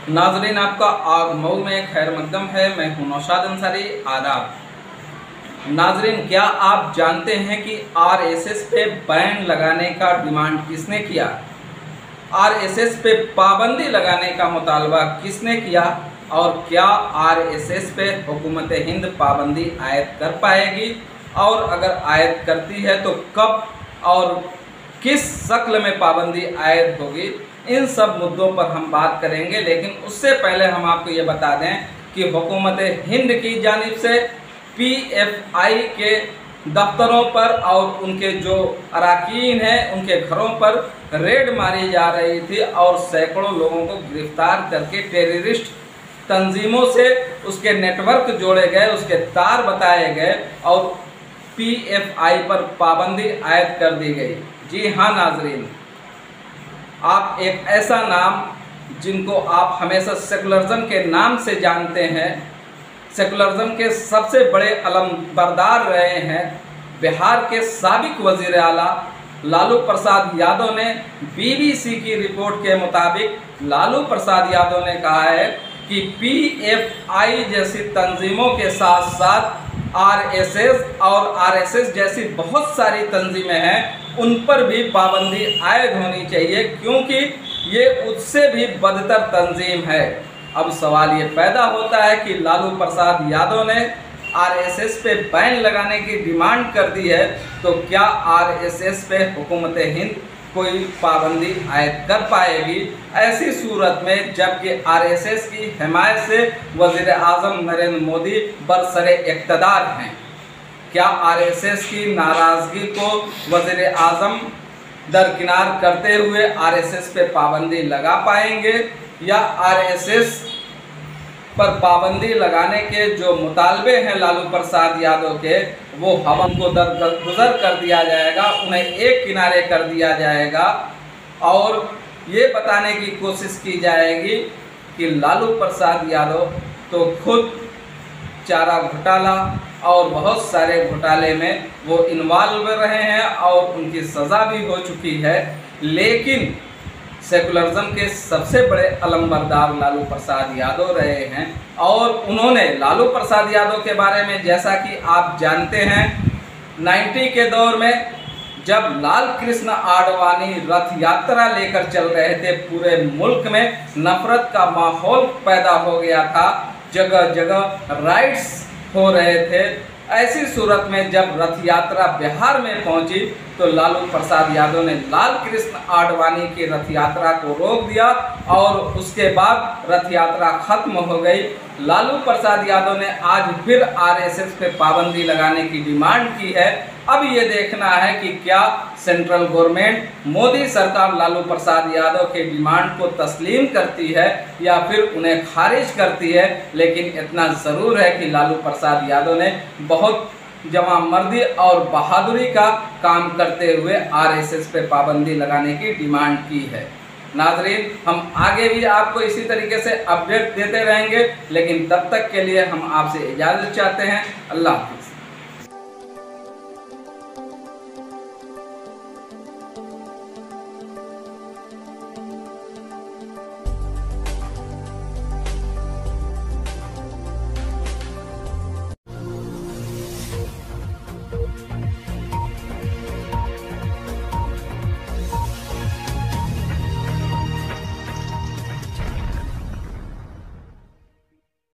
नाजरीन, आपका आगमऊ में खैर मकदम है। मैं हूं नौशाद अंसारी। आदाब नाजरीन, क्या आप जानते हैं कि आरएसएस पे बैन लगाने का डिमांड किसने किया? आरएसएस पे पाबंदी लगाने का मुतालबा किसने किया? और क्या आरएसएस पे हुकूमत हिंद पाबंदी आयद कर पाएगी? और अगर आयद करती है तो कब और किस शक्ल में पाबंदी आयद होगी? इन सब मुद्दों पर हम बात करेंगे, लेकिन उससे पहले हम आपको ये बता दें कि हुकूमत हिंद की जानिब से पीएफआई के दफ्तरों पर और उनके जो अरकान हैं उनके घरों पर रेड मारी जा रही थी और सैकड़ों लोगों को गिरफ्तार करके टेररिस्ट तंजीमों से उसके नेटवर्क जोड़े गए, उसके तार बताए गए और पीएफआई पर पाबंदी आयद कर दी गई। जी हाँ नाजरीन, आप एक ऐसा नाम जिनको आप हमेशा सेकुलरिज्म के नाम से जानते हैं, सेकुलरिज्म के सबसे बड़े अलमबरदार रहे हैं, बिहार के साबिक वजीर आला लालू प्रसाद यादव ने बीबीसी की रिपोर्ट के मुताबिक लालू प्रसाद यादव ने कहा है कि पीएफआई जैसी तंजीमों के साथ साथ आरएसएस और आरएसएस जैसी बहुत सारी तंजीमें हैं, उन पर भी पाबंदी आयद होनी चाहिए, क्योंकि ये उससे भी बदतर तंजीम है। अब सवाल ये पैदा होता है कि लालू प्रसाद यादव ने आरएसएस पे बैन लगाने की डिमांड कर दी है, तो क्या आरएसएस पे हुकूमत हिंद कोई पाबंदी आयद कर पाएगी? ऐसी सूरत में जबकि आरएसएस की हिमायत से वज़ीर आज़म नरेंद्र मोदी बरसरे इक़्तिदार हैं, क्या आरएसएस की नाराज़गी को वज़ीर आज़म दरकिनार करते हुए आरएसएस पे पाबंदी लगा पाएंगे, या आरएसएस पर पाबंदी लगाने के जो मुतालबे हैं लालू प्रसाद यादव के, वो हवा को दरगुजर कर दिया जाएगा, उन्हें एक किनारे कर दिया जाएगा और ये बताने की कोशिश की जाएगी कि लालू प्रसाद यादव तो खुद चारा घोटाला और बहुत सारे घोटाले में वो इन्वॉल्व रहे हैं और उनकी सज़ा भी हो चुकी है, लेकिन सेकुलरिज्म के सबसे बड़े अलमबरदार लालू प्रसाद यादव रहे हैं। और उन्होंने लालू प्रसाद यादव के बारे में, जैसा कि आप जानते हैं, 90 के दौर में जब लाल कृष्ण आडवाणी रथ यात्रा लेकर चल रहे थे, पूरे मुल्क में नफरत का माहौल पैदा हो गया था, जगह जगह राइट्स हो रहे थे। ऐसी सूरत में जब रथ यात्रा बिहार में पहुंची तो लालू प्रसाद यादव ने लाल कृष्ण आडवाणी की रथ यात्रा को रोक दिया और उसके बाद रथ यात्रा खत्म हो गई। लालू प्रसाद यादव ने आज फिर आरएसएस पे पाबंदी लगाने की डिमांड की है। अब ये देखना है कि क्या सेंट्रल गवर्नमेंट, मोदी सरकार लालू प्रसाद यादव के डिमांड को तस्लीम करती है या फिर उन्हें खारिज करती है। लेकिन इतना ज़रूर है कि लालू प्रसाद यादव ने बहुत जवामर्दी और बहादुरी का काम करते हुए आरएसएस पे पाबंदी लगाने की डिमांड की है। नाजरीन, हम आगे भी आपको इसी तरीके से अपडेट देते रहेंगे, लेकिन तब तक के लिए हम आपसे इजाज़त चाहते हैं। अल्लाह हाफ़िज़।